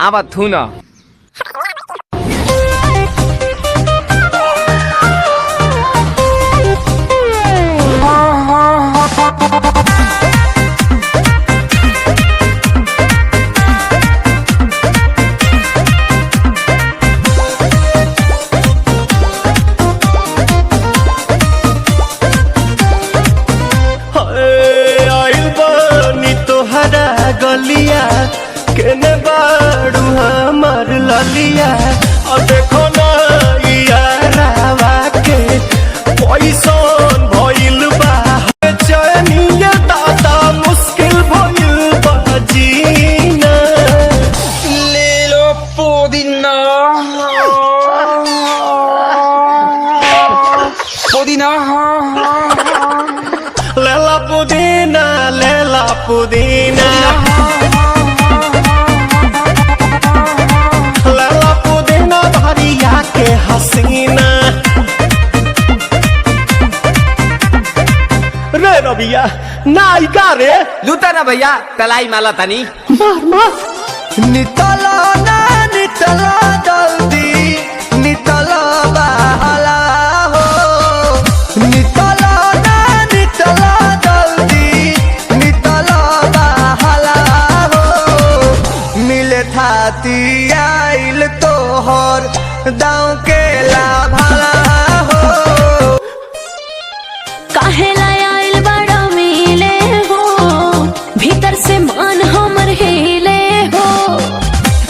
आवा थू ना गलिया केने बाड़ू हमार ललिया और देखो ना यारावा के पैसन भइल बा चनिया दादा मुश्किल भइल बा जीना ले लो पुदीना पुदीना लेला पुदीना लेला पुदीना लेला पुदीना भरिया के हसीना रे रबिया नायिका रे लूटा ना भैया तलाई माला तनी मार मार नितला ना नितला जल्दी नितला बहला हो नितला ना नितला जल्दी नितला बहला हो मिले थाती आइल तोहर दाँव के लाभला हो काहेला आइल बड़ा मिले हो भीतर से मान हमर हिले हो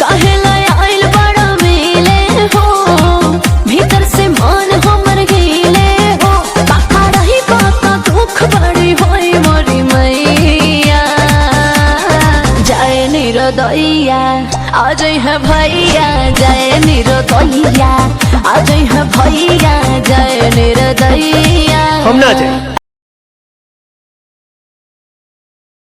काहेला आइल बड़ा मिले हो भीतर से मान हमर हिले हो काका रही काका दुख बड़ी होई मोरी मैया जाए निरोदैया आज है भैया जाए निरोदैया आज है भैया जाए निरोदैया हम ना जाए